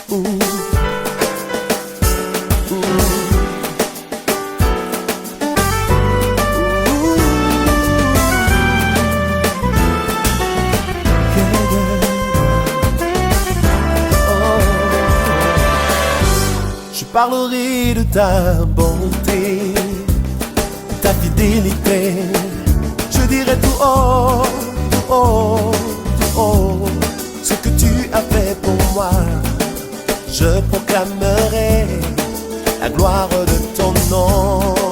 Je parlerai de ta bonté, ta fidélité. Je dirai tout haut, tout haut, tout haut, ce que tu as fait pour moi. Je proclamerai la gloire de ton nom.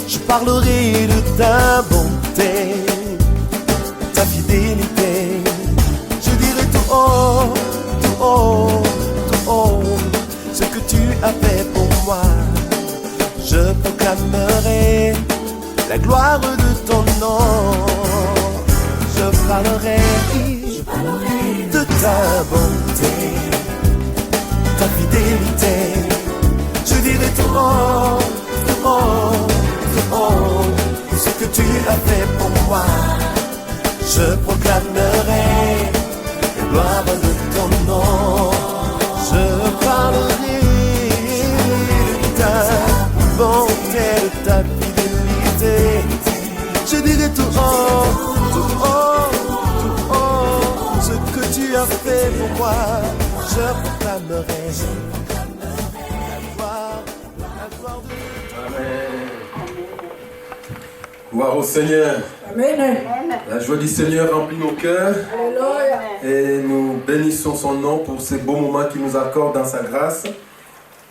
Je parlerai de ta bonté, ta fidélité. Je dirai tout haut, tout haut, tout haut, ce que tu as fait pour moi. Je proclamerai la gloire de ton nom. Je parlerai de ta bonté, ta fidélité. Je dirai tout haut, tout haut, tout haut, ce que tu as fait pour moi. Je proclamerai la gloire de ton nom. Je parlerai de ta bonté, de ta fidélité. Je dirai tout haut, tout haut, tout haut, ce que tu as fait pour moi. Je proclamerai la gloire de Amen. Gloire au Seigneur. Amen. La joie du Seigneur remplit nos cœurs. Alléluia. Et nous bénissons son nom pour ces beaux moments qu'il nous accorde dans sa grâce.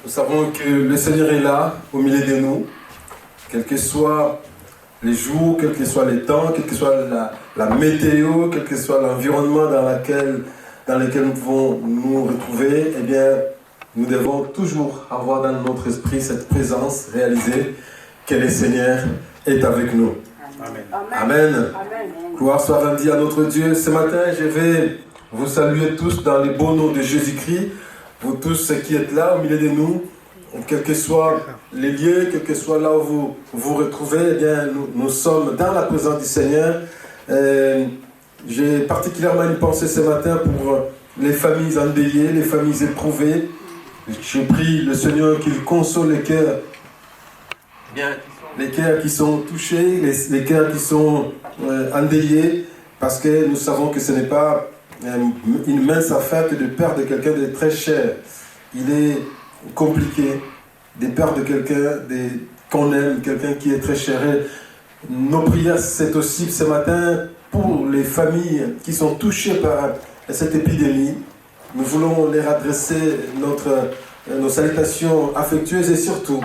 Nous savons que le Seigneur est là, au milieu de nous. Quels que soient les jours, quels que soient les temps, quelle que soit la météo, quel que soit l'environnement dans lequel nous pouvons nous retrouver, eh bien, nous devons toujours avoir dans notre esprit cette présence réalisée que le Seigneur est avec nous. Amen. Amen. Amen. Gloire soit rendue à notre Dieu. Ce matin, je vais vous saluer tous dans les beaux noms de Jésus-Christ. Vous tous qui êtes là au milieu de nous, quels que soient les lieux, quel que soit là où vous vous retrouvez, eh bien, nous sommes dans la présence du Seigneur. J'ai particulièrement une pensée ce matin pour les familles endeuillées, les familles éprouvées. Je prie le Seigneur qu'il console les cœurs. Bien. Les cœurs qui sont touchés, les cœurs qui sont endeuillés, parce que nous savons que ce n'est pas une mince affaire que de perdre quelqu'un de très cher. Il est compliqué de perdre quelqu'un qu'on aime, quelqu'un qui est très cher. Et nos prières, c'est aussi ce matin pour les familles qui sont touchées par cette épidémie. Nous voulons leur adresser nos salutations affectueuses et surtout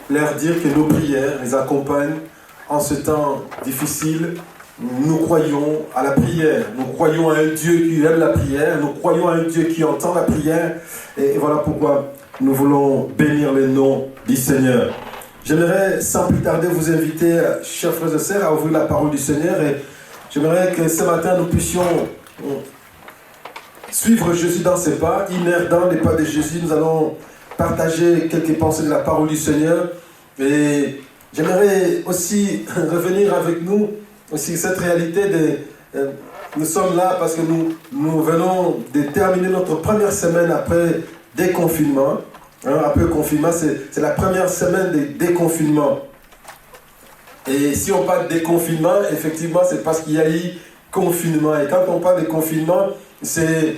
leur dire que nos prières les accompagnent en ce temps difficile. Nous croyons à la prière, nous croyons à un Dieu qui aime la prière, nous croyons à un Dieu qui entend la prière, et voilà pourquoi nous voulons bénir le nom du Seigneur. J'aimerais sans plus tarder vous inviter, chers frères et sœurs, à ouvrir la parole du Seigneur, et j'aimerais que ce matin nous puissions suivre Jésus dans ses pas, immerger dans les pas de Jésus. Nous allons partager quelques pensées de la parole du Seigneur. Et j'aimerais aussi revenir avec nous aussi cette réalité nous sommes là parce que nous venons de terminer notre première semaine après déconfinement. Après le confinement, c'est la première semaine de déconfinement. Et si on parle de déconfinement, effectivement, c'est parce qu'il y a eu confinement. Et quand on parle de confinement, c'est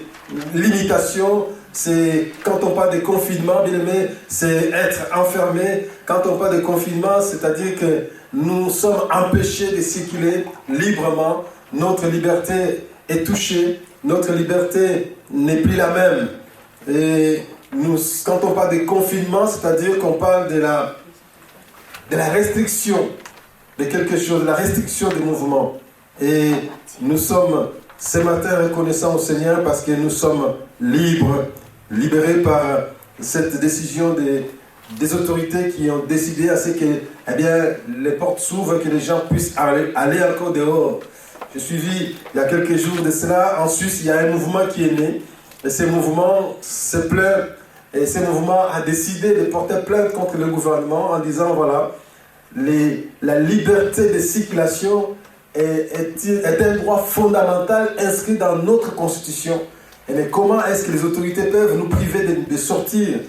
limitation. C'est quand on parle de confinement, bien aimé, c'est être enfermé. Quand on parle de confinement, c'est-à-dire que nous sommes empêchés de circuler librement. Notre liberté est touchée. Notre liberté n'est plus la même. Et quand on parle de confinement, c'est-à-dire qu'on parle de la restriction de quelque chose, de la restriction des mouvements. Et nous sommes ce matin reconnaissants au Seigneur parce que nous sommes libres. Libérés par cette décision des autorités qui ont décidé à ce que les portes s'ouvrent, que les gens puissent aller encore dehors. J'ai suivi il y a quelques jours de cela, en Suisse, il y a un mouvement qui est né, et ce mouvement se plaint, et ce mouvement a décidé de porter plainte contre le gouvernement en disant, voilà, la liberté de circulation est un droit fondamental inscrit dans notre constitution. mais comment est-ce que les autorités peuvent nous priver de sortir?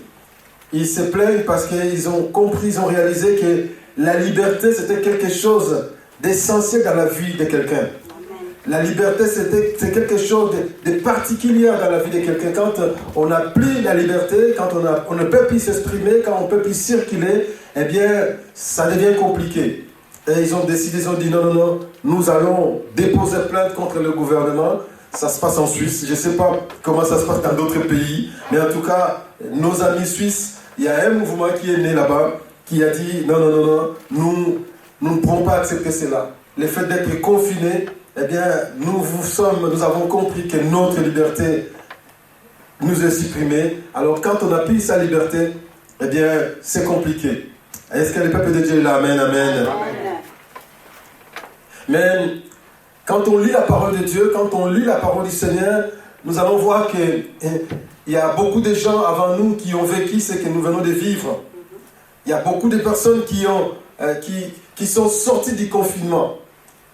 Ils se plaignent parce qu'ils ont compris, ils ont réalisé que la liberté, c'était quelque chose d'essentiel dans la vie de quelqu'un. La liberté, c'est quelque chose de particulier dans la vie de quelqu'un. Quand on n'a plus la liberté, quand on ne peut plus s'exprimer, quand on ne peut plus circuler, eh bien, ça devient compliqué. Et ils ont décidé, ils ont dit non, nous allons déposer plainte contre le gouvernement. Ça se passe en Suisse. Je ne sais pas comment ça se passe dans d'autres pays, mais en tout cas, nos amis suisses, il y a un mouvement qui est né là-bas, qui a dit non, nous ne pouvons pas accepter cela. Le fait d'être confiné, eh bien, nous avons compris que notre liberté nous est supprimée. Alors, quand on a pris sa liberté, eh bien, c'est compliqué. Est-ce que le peuple de Dieu est là? Amen, amen. Mais quand on lit la parole de Dieu, quand on lit la parole du Seigneur, nous allons voir qu'il y a beaucoup de gens avant nous qui ont vécu ce que nous venons de vivre. Il y a beaucoup de personnes qui sont sorties du confinement.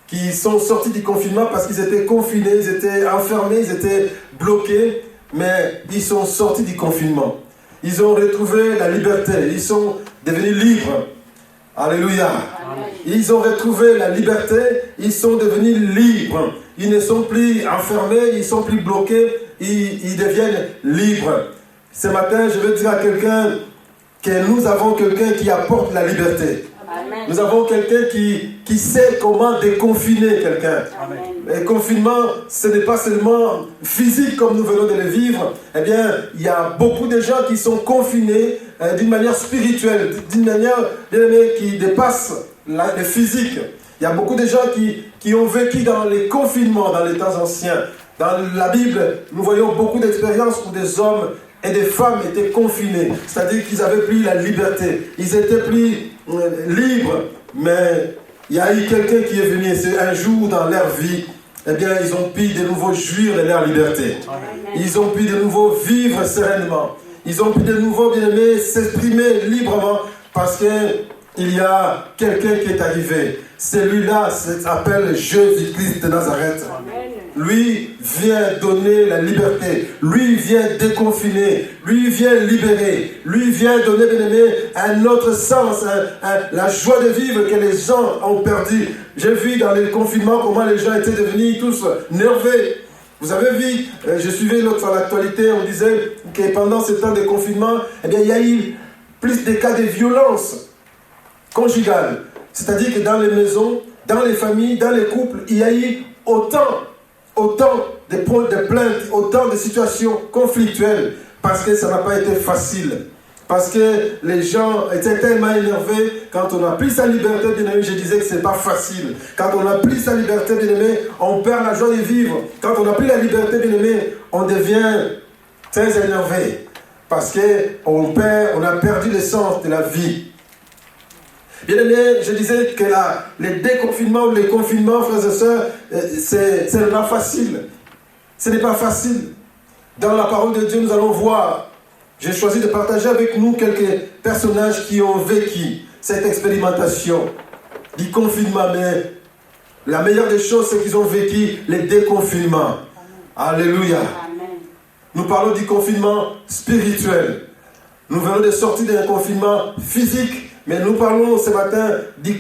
Qui sont sortis du confinement parce qu'ils étaient confinés, ils étaient enfermés, ils étaient bloqués, mais ils sont sortis du confinement. Ils ont retrouvé la liberté, ils sont devenus libres. Alléluia. Amen. Ils ont retrouvé la liberté, ils sont devenus libres. Ils ne sont plus enfermés, ils ne sont plus bloqués, ils deviennent libres. Ce matin, je veux dire à quelqu'un que nous avons quelqu'un qui apporte la liberté. Amen. Nous avons quelqu'un qui sait comment déconfiner quelqu'un. Le confinement, ce n'est pas seulement physique comme nous venons de le vivre. Eh bien, il y a beaucoup de gens qui sont confinés d'une manière spirituelle, d'une manière qui dépasse le physique. Il y a beaucoup de gens qui ont vécu dans les confinements, dans les temps anciens. Dans la Bible, nous voyons beaucoup d'expériences où des hommes et des femmes étaient confinés. C'est-à-dire qu'ils n'avaient plus la liberté. Ils étaient plus libres. Mais il y a eu quelqu'un qui est venu et c'est un jour dans leur vie, eh bien, ils ont pu de nouveau jouir de leur liberté. Amen. Ils ont pu de nouveau vivre sereinement. Ils ont pu de nouveau, bien aimé, s'exprimer librement parce qu'il y a quelqu'un qui est arrivé. Celui-là s'appelle Jésus-Christ de Nazareth. Amen. Lui vient donner la liberté. Lui vient déconfiner. Lui vient libérer. Lui vient donner, bien aimé, un autre sens, la joie de vivre que les gens ont perdu. J'ai vu dans les confinements comment les gens étaient devenus tous nerveux. Vous avez vu, je suivais l'autre fois l'actualité, on disait que pendant ce temps de confinement, eh bien, il y a eu plus de cas de violence conjugale. C'est-à-dire que dans les maisons, dans les familles, dans les couples, il y a eu autant de points de plainte, autant de situations conflictuelles, parce que ça n'a pas été facile. Parce que les gens étaient tellement énervés. Quand on a pris sa liberté, bien aimé, je disais que ce n'est pas facile. Quand on a pris sa liberté, bien aimé, on perd la joie de vivre. Quand on a pris la liberté, bien aimé, on devient très énervé. Parce qu'on a perdu le sens de la vie. Bien aimé, je disais que les déconfinements ou les confinements, frères et sœurs, ce n'est pas facile. Ce n'est pas facile. Dans la parole de Dieu, nous allons voir. J'ai choisi de partager avec nous quelques personnages qui ont vécu cette expérimentation du confinement. Mais la meilleure des choses, c'est qu'ils ont vécu les déconfinements. Alléluia. Amen. Nous parlons du confinement spirituel. Nous venons de sortir d'un confinement physique. Mais nous parlons ce matin des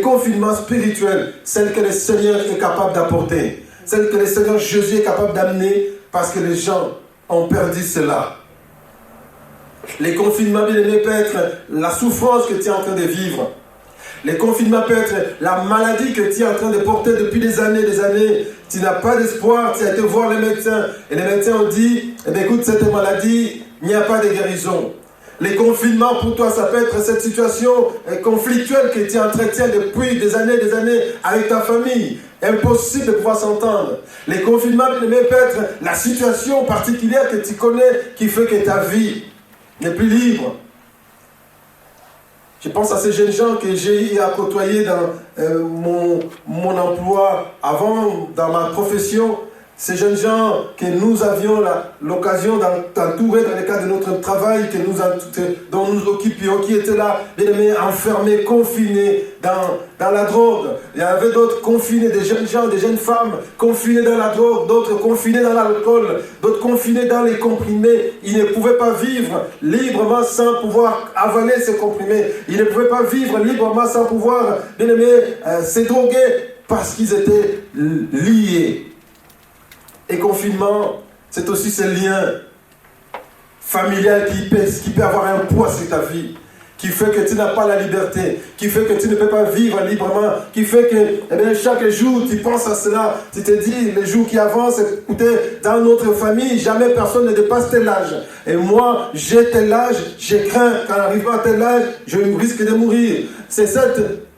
confinements spirituels, celles que le Seigneur est capable d'apporter, celles que le Seigneur Jésus est capable d'amener, parce que les gens ont perdu cela. Les confinements, bien aimés, peut être la souffrance que tu es en train de vivre. Les confinements peut être la maladie que tu es en train de porter depuis des années. Tu n'as pas d'espoir, tu as été voir les médecins. Et les médecins ont dit, eh bien, écoute, cette maladie, il n'y a pas de guérison. Les confinements, pour toi, ça peut être cette situation conflictuelle que tu entretiens depuis des années avec ta famille. Impossible de pouvoir s'entendre. Les confinements, peut être la situation particulière que tu connais qui fait que ta vie n'est plus libre. Je pense à ces jeunes gens que j'ai eu à côtoyer dans mon emploi avant, dans ma profession. Ces jeunes gens que nous avions l'occasion d'entourer dans le cadre de notre travail, dont nous nous occupions, qui étaient là, bien aimés, enfermés, confinés dans la drogue. Il y avait d'autres confinés, des jeunes gens, des jeunes femmes confinés dans la drogue, d'autres confinés dans l'alcool, d'autres confinés dans les comprimés. Ils ne pouvaient pas vivre librement sans pouvoir avaler ces comprimés. Ils ne pouvaient pas vivre librement sans pouvoir, bien aimés, se droguer parce qu'ils étaient liés. Et confinement, c'est aussi ce lien familial qui peut avoir un poids sur ta vie, qui fait que tu n'as pas la liberté, qui fait que tu ne peux pas vivre librement, qui fait que chaque jour tu penses à cela, tu te dis, les jours qui avancent, écoutez, dans notre famille, jamais personne ne dépasse tel âge. Et moi, j'ai tel âge, je crains qu'en arrivant à tel âge, je risque de mourir.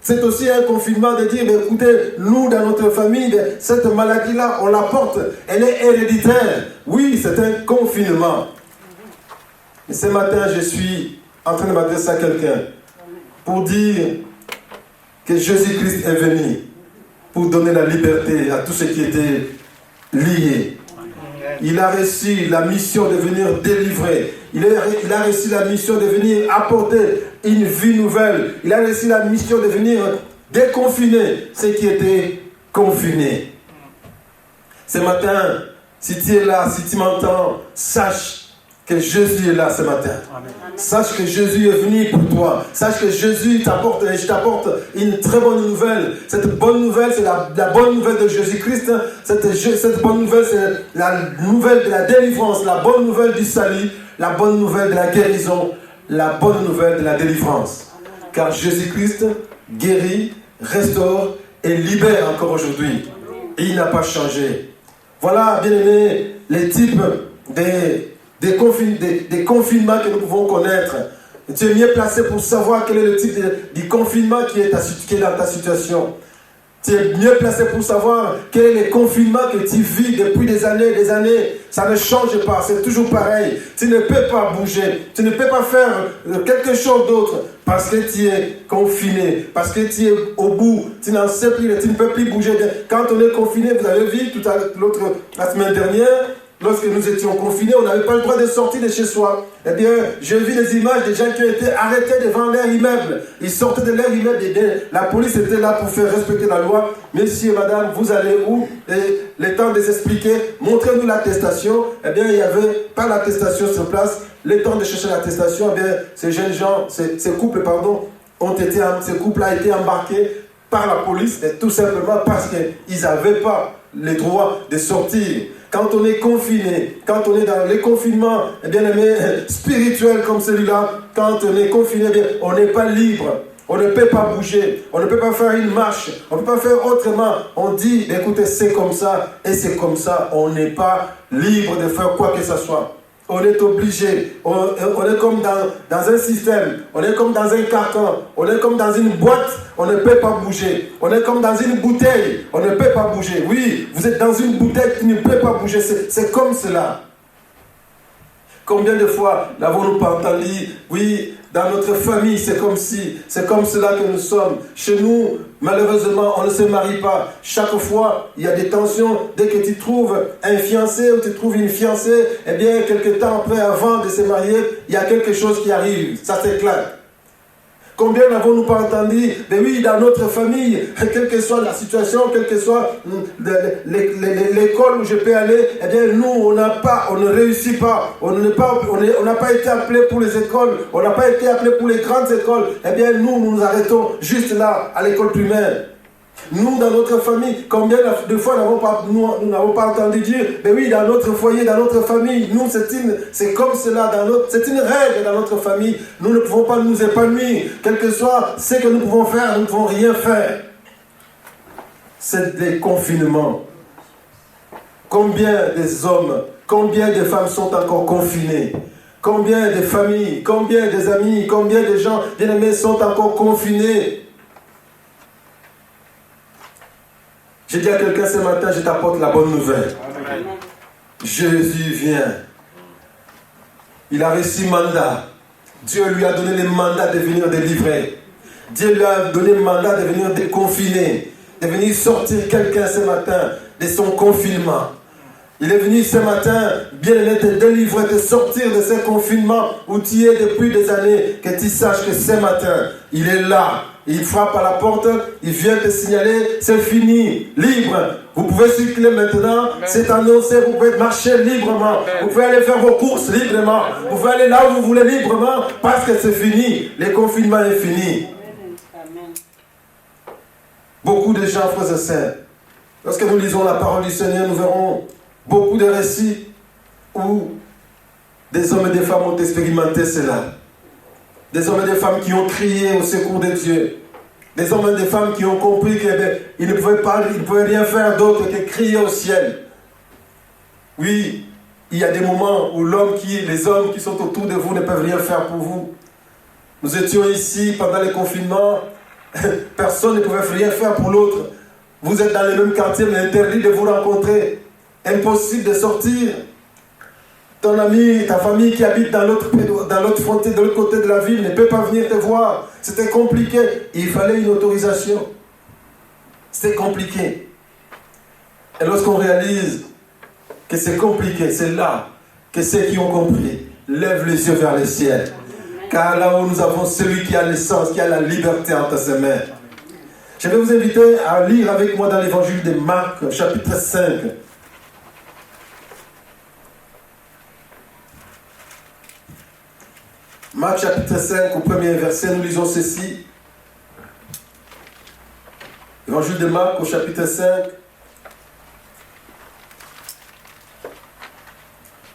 C'est aussi un confinement de dire, écoutez, nous, dans notre famille, cette maladie-là, on la porte, elle est héréditaire. Oui, c'est un confinement. Et ce matin, je suis en train de m'adresser à quelqu'un pour dire que Jésus-Christ est venu pour donner la liberté à tous ceux qui étaient liés. Il a reçu la mission de venir délivrer. Il a reçu la mission de venir apporter une vie nouvelle. Il a reçu la mission de venir déconfiner ceux qui étaient confinés. Ce matin, si tu es là, si tu m'entends, sache que Jésus est là ce matin. Amen. Sache que Jésus est venu pour toi. Sache que Jésus t'apporte, et je t'apporte une très bonne nouvelle. Cette bonne nouvelle, c'est la bonne nouvelle de Jésus-Christ. Cette bonne nouvelle, c'est la nouvelle de la délivrance, la bonne nouvelle du salut, la bonne nouvelle de la guérison, la bonne nouvelle de la délivrance. Car Jésus-Christ guérit, restaure et libère encore aujourd'hui. Et il n'a pas changé. Voilà, bien aimé, les types des confinements que nous pouvons connaître. Et tu es mieux placé pour savoir quel est le type de confinement qui est dans ta situation. Tu es mieux placé pour savoir quel est le confinement que tu vis depuis des années. Ça ne change pas, c'est toujours pareil. Tu ne peux pas bouger, tu ne peux pas faire quelque chose d'autre parce que tu es confiné, parce que tu es au bout, tu n'en sais plus, tu ne peux plus bouger. Quand on est confiné, vous avez vu la semaine dernière, lorsque nous étions confinés, on n'avait pas le droit de sortir de chez soi. Eh bien, j'ai vu des images des gens qui ont été arrêtés devant leur immeuble. Ils sortaient de leur immeuble et la police était là pour faire respecter la loi. Messieurs et madame, vous allez où? Et le temps de s'expliquer, montrez-nous l'attestation. Eh bien, il n'y avait pas l'attestation sur place. Le temps de chercher l'attestation, eh bien, ces jeunes gens, ces couples, ce couple a été embarqué par la police, et tout simplement parce qu'ils n'avaient pas le droit de sortir. Quand on est confiné, quand on est dans les confinements, bien aimé, spirituels comme celui-là, quand on est confiné, bien, on n'est pas libre. On ne peut pas bouger, on ne peut pas faire une marche, on ne peut pas faire autrement. On dit, écoutez, c'est comme ça et c'est comme ça. On n'est pas libre de faire quoi que ce soit. On est obligé, on est comme dans un système, on est comme dans un carton, on est comme dans une boîte, on ne peut pas bouger. On est comme dans une bouteille, on ne peut pas bouger. Oui, vous êtes dans une bouteille qui ne peut pas bouger, c'est comme cela. Combien de fois l'avons-nous pas entendu? Oui, dans notre famille, c'est comme cela que nous sommes. Chez nous, malheureusement, on ne se marie pas. Chaque fois, il y a des tensions. Dès que tu trouves un fiancé ou tu trouves une fiancée, eh bien, quelques temps après, avant de se marier, il y a quelque chose qui arrive. Ça s'éclate. Combien n'avons-nous pas entendu? Mais oui, dans notre famille, quelle que soit la situation, quelle que soit l'école où je peux aller, eh bien, nous, on ne réussit pas. On n'a pas été appelé pour les écoles. On n'a pas été appelé pour les grandes écoles. Eh bien, nous nous arrêtons juste là, à l'école primaire. Nous, dans notre famille, combien de fois nous n'avons pas entendu dire, mais oui, dans notre foyer, dans notre famille, nous, c'est comme cela, c'est une règle dans notre famille. Nous ne pouvons pas nous épanouir. Quel que soit ce que nous pouvons faire, nous ne pouvons rien faire. C'est des confinements. Combien des hommes, combien de femmes sont encore confinés? Combien de familles, combien des amis, combien de gens bien-aimés sont encore confinés? J'ai dit à quelqu'un ce matin, je t'apporte la bonne nouvelle. Amen. Jésus vient. Il a reçu mandat. Dieu lui a donné le mandat de venir délivrer. Dieu lui a donné le mandat de venir déconfiner, de venir sortir quelqu'un ce matin de son confinement. Il est venu ce matin, bien aimé, te délivrer, te sortir de ce confinement où tu es depuis des années. Que tu saches que ce matin, il est là. Il frappe à la porte, il vient te signaler, c'est fini, libre. Vous pouvez circuler maintenant, c'est annoncé, vous pouvez marcher librement. Vous pouvez aller faire vos courses librement. Vous pouvez aller là où vous voulez librement parce que c'est fini. Le confinement est fini. Beaucoup de gens, frères et sœurs, lorsque nous lisons la parole du Seigneur, nous verrons beaucoup de récits où des hommes et des femmes ont expérimenté cela. Des hommes et des femmes qui ont crié au secours de Dieu. Des hommes et des femmes qui ont compris qu'ils ne pouvaient rien faire d'autre que crier au ciel. Oui, il y a des moments où les hommes qui sont autour de vous ne peuvent rien faire pour vous. Nous étions ici pendant le confinement. Personne ne pouvait rien faire pour l'autre. Vous êtes dans le même quartier, mais interdit de vous rencontrer. Impossible de sortir. Ton ami, ta famille qui habite dans l'autre frontière, de l'autre côté de la ville, ne peut pas venir te voir. C'était compliqué. Il fallait une autorisation. C'était compliqué. Et lorsqu'on réalise que c'est compliqué, c'est là que ceux qui ont compris lèvent les yeux vers le ciel. Car là où nous avons celui qui a l'essence, qui a la liberté entre ses mains. Je vais vous inviter à lire avec moi dans l'évangile de Marc, chapitre 5. Marc chapitre 5, au premier verset, nous lisons ceci. Évangile de Marc, au chapitre 5.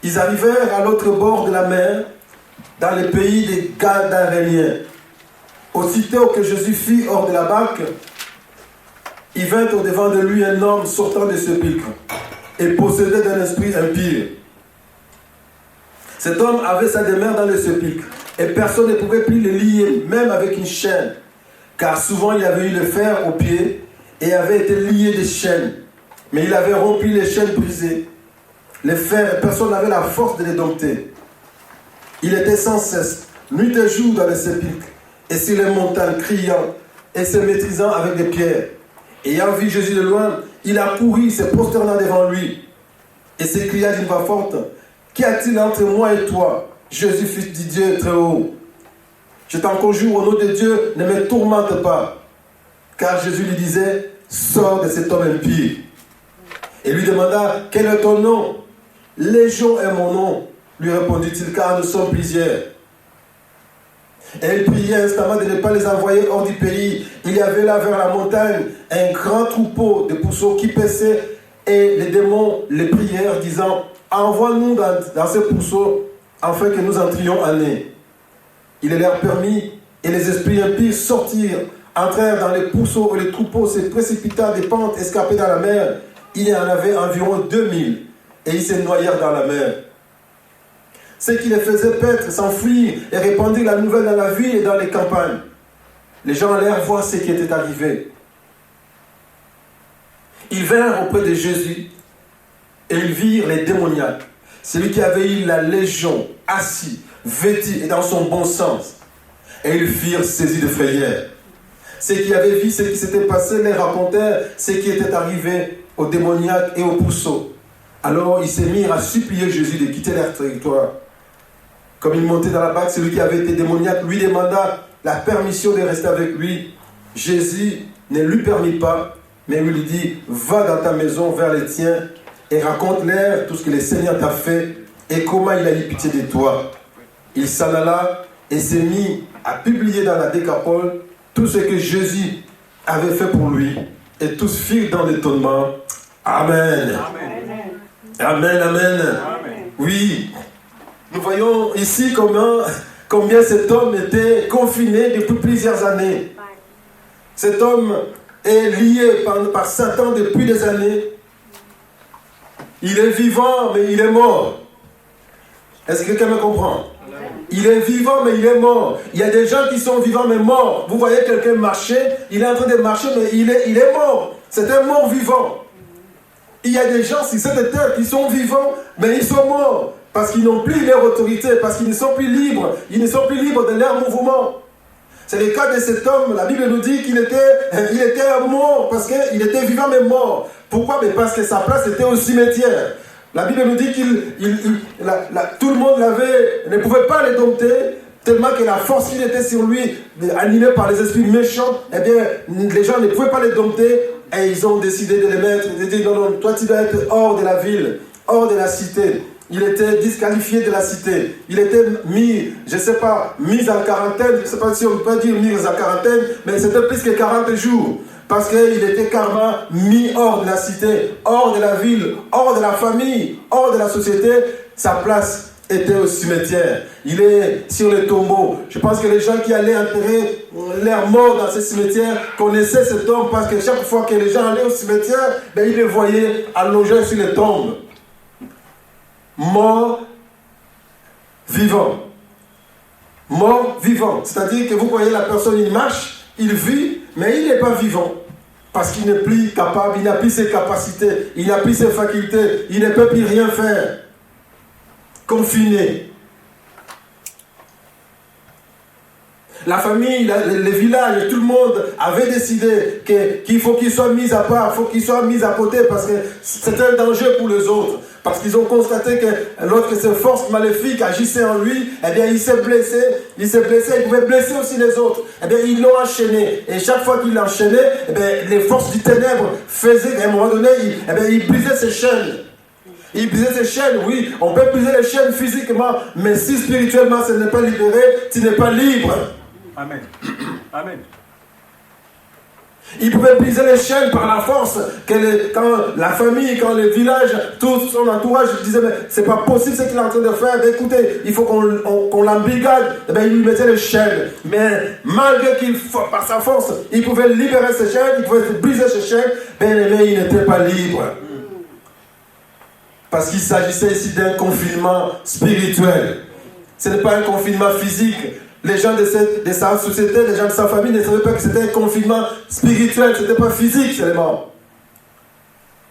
Ils arrivèrent à l'autre bord de la mer, dans le pays des Gadaréniens. Aussitôt que Jésus fut hors de la barque, il vint au-devant de lui un homme sortant des sépulcres et possédé d'un esprit impur. Cet homme avait sa demeure dans le sépulcre et personne ne pouvait plus le lier, même avec une chaîne, car souvent il avait eu le fer au pied et avait été lié des chaînes, mais il avait rompu les chaînes brisées. Les fers, personne n'avait la force de les dompter. Il était sans cesse, nuit et jour dans les sépulcres, et sur les montagnes, criant et se maîtrisant avec des pierres. Ayant vu Jésus de loin, il a couru, se prosternant devant lui, et s'écria d'une voix forte, « Qu'y a-t-il entre moi et toi, Jésus, fils du Dieu très haut? Je t'en conjure au nom de Dieu, ne me tourmente pas. » Car Jésus lui disait, « Sors de cet homme impie. » Et lui demanda, « Quel est ton nom? » « Légion est mon nom, lui répondit-il, car nous sommes plusieurs. Et il priait instamment de ne pas les envoyer hors du pays. Il y avait là vers la montagne un grand troupeau de pourceaux qui paissaient, et les démons les prièrent, disant, envoie-nous dans ces pourceaux, afin que nous entrions en eux. Il leur permit, et les esprits impies sortirent, entrèrent dans les pourceaux, et les troupeaux se précipitèrent des pentes escapées dans la mer. Il y en avait environ 2000. Et ils se noyèrent dans la mer. Ce qui les faisait paître, s'enfuir et répandre la nouvelle dans la ville et dans les campagnes. Les gens allèrent voir ce qui était arrivé. Ils vinrent auprès de Jésus et ils virent les démoniaques. Celui qui avait eu la légion, assis, vêtu et dans son bon sens. Et ils furent saisis de frayeur. Ceux qui avaient vu ce qui s'était passé les racontèrent ce qui était arrivé aux démoniaques et aux pourceaux. Alors ils se mirent à supplier Jésus de quitter leur territoire. Comme il montait dans la barque, celui qui avait été démoniaque lui demanda la permission de rester avec lui. Jésus ne lui permit pas, mais lui dit, va dans ta maison vers les tiens et raconte-leur tout ce que le Seigneur t'a fait et comment il a eu pitié de toi. Il s'en alla et s'est mis à publier dans la Décapole tout ce que Jésus avait fait pour lui. Et tous firent dans l'étonnement. Amen. Amen. Amen, amen. Oui, nous voyons ici combien cet homme était confiné depuis plusieurs années. Cet homme est lié par Satan depuis des années. Il est vivant, mais il est mort. Est-ce que quelqu'un me comprend? Il est vivant, mais il est mort. Il y a des gens qui sont vivants, mais morts. Vous voyez quelqu'un marcher, il est en train de marcher, mais il est mort. C'est un mort vivant. Il y a des gens sur cette terre qui sont vivants, mais ils sont morts. Parce qu'ils n'ont plus leur autorité, parce qu'ils ne sont plus libres. Ils ne sont plus libres de leur mouvement. C'est le cas de cet homme. La Bible nous dit qu'il était mort, parce qu'il était vivant mais mort. Pourquoi? Mais parce que sa place était au cimetière. La Bible nous dit tout le monde ne pouvait pas les dompter, tellement que la force qui était sur lui, animée par les esprits méchants, eh bien, les gens ne pouvaient pas les dompter, et ils ont décidé de les mettre, de dire non, toi tu dois être hors de la ville, hors de la cité. Il était disqualifié de la cité. Il était mis en quarantaine. Je ne sais pas si on peut dire mis en quarantaine, mais c'était plus que 40 jours. Parce qu'il était carrément mis hors de la cité, hors de la ville, hors de la famille, hors de la société. Sa place était au cimetière. Il est sur les tombeaux. Je pense que les gens qui allaient enterrer leurs morts dans ces cimetières connaissaient cet homme, parce que chaque fois que les gens allaient au cimetière, ils les voyaient allongés sur les tombes. Mort vivant. Mort vivant. C'est-à-dire que vous voyez la personne, il marche, il vit, mais il n'est pas vivant. Parce qu'il n'est plus capable, il n'a plus ses capacités, il n'a plus ses facultés, il ne peut plus rien faire. Confiné. La famille, les villages, tout le monde avait décidé qu'il faut qu'il soit mis à part, il faut qu'il soit mis à côté, parce que c'est un danger pour les autres. Parce qu'ils ont constaté que lorsque ces forces maléfiques agissaient en lui, eh bien il s'est blessé, il pouvait blesser aussi les autres. Eh bien ils l'ont enchaîné. Et chaque fois qu'il l'enchaînait, eh bien les forces du ténèbre faisaient qu'à un moment donné, il brisait ses chaînes. Il brisait ses chaînes, oui, on peut briser les chaînes physiquement, mais si spirituellement ce n'est pas libéré, tu n'es pas libre. Amen. Amen. Il pouvait briser les chaînes par la force. Quand la famille, quand le village, tout son entourage disait mais c'est pas possible ce qu'il est en train de faire. Mais écoutez, il faut qu'on l'embrigade. Et bien, il lui mettait les chaînes. Mais malgré qu'il, par sa force, il pouvait libérer ses chaînes, il pouvait briser ses chaînes, bien aimé, il n'était pas libre. Parce qu'il s'agissait ici d'un confinement spirituel. Ce n'est pas un confinement physique. Les gens de sa société, les gens de sa famille ne savaient pas que c'était un confinement spirituel, ce n'était pas physique seulement.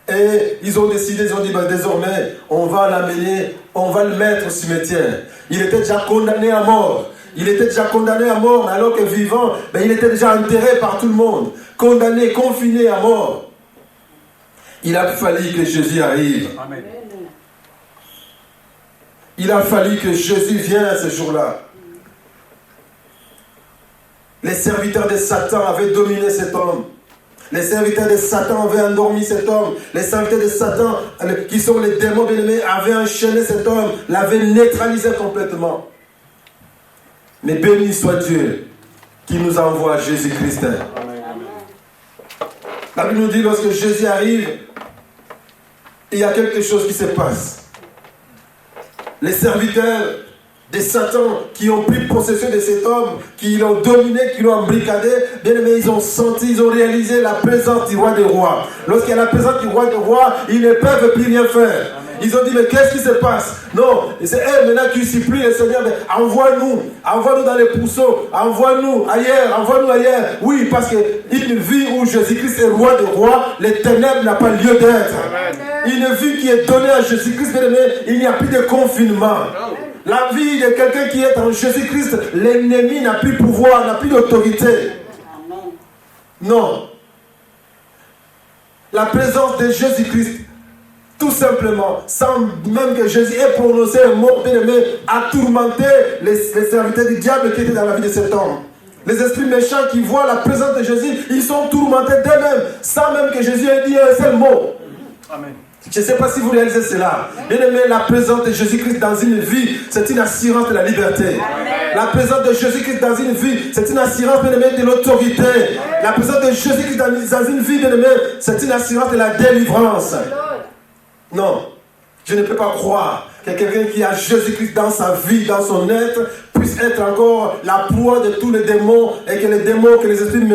Et ils ont décidé, ils ont dit, désormais, on va l'amener, on va le mettre au cimetière. Il était déjà condamné à mort. Il était déjà condamné à mort, alors que vivant, il était déjà enterré par tout le monde. Condamné, confiné à mort. Il a fallu que Jésus arrive. Amen. Il a fallu que Jésus vienne ce jour-là. Les serviteurs de Satan avaient dominé cet homme. Les serviteurs de Satan avaient endormi cet homme. Les serviteurs de Satan, qui sont les démons bien-aimés, avaient enchaîné cet homme, l'avaient neutralisé complètement. Mais béni soit Dieu qui nous envoie Jésus-Christ. La Bible nous dit, lorsque Jésus arrive, il y a quelque chose qui se passe. Les serviteurs de Satan qui ont pris possession de cet homme, qui l'ont dominé, qui l'ont embricadé, bien aimé, ils ont senti, ils ont réalisé la présence du roi des rois. Lorsqu'il y a la présence du roi des rois, ils ne peuvent plus rien faire. Amen. Ils ont dit, mais qu'est-ce qui se passe? Non, c'est eux maintenant qui supplient le Seigneur, mais envoie-nous dans les pourceaux, envoie-nous ailleurs. Oui, parce qu'une vie où Jésus-Christ est roi des rois, les ténèbres n'ont pas lieu d'être. Amen. Une vie qui est donnée à Jésus-Christ, bien aimé, il n'y a plus de confinement. La vie de quelqu'un qui est en Jésus-Christ, l'ennemi n'a plus pouvoir, n'a plus d'autorité. Non. La présence de Jésus-Christ, tout simplement, sans même que Jésus ait prononcé un mot bien-aimé, a tourmenté les serviteurs du diable qui étaient dans la vie de cet homme. Les esprits méchants qui voient la présence de Jésus, ils sont tourmentés d'eux-mêmes, sans même que Jésus ait dit un seul mot. Amen. Je ne sais pas si vous réalisez cela. Bien aimé, la présence de Jésus-Christ dans une vie, c'est une assurance de la liberté. Amen. La présence de Jésus-Christ dans une vie, c'est une assurance, bien aimé, de l'autorité. Amen. La présence de Jésus-Christ dans une vie, bien aimé, c'est une assurance de la délivrance. Amen. Non, je ne peux pas croire que quelqu'un qui a Jésus-Christ dans sa vie, dans son être, puisse être encore la proie de tous les démons, et que les démons, que les esprits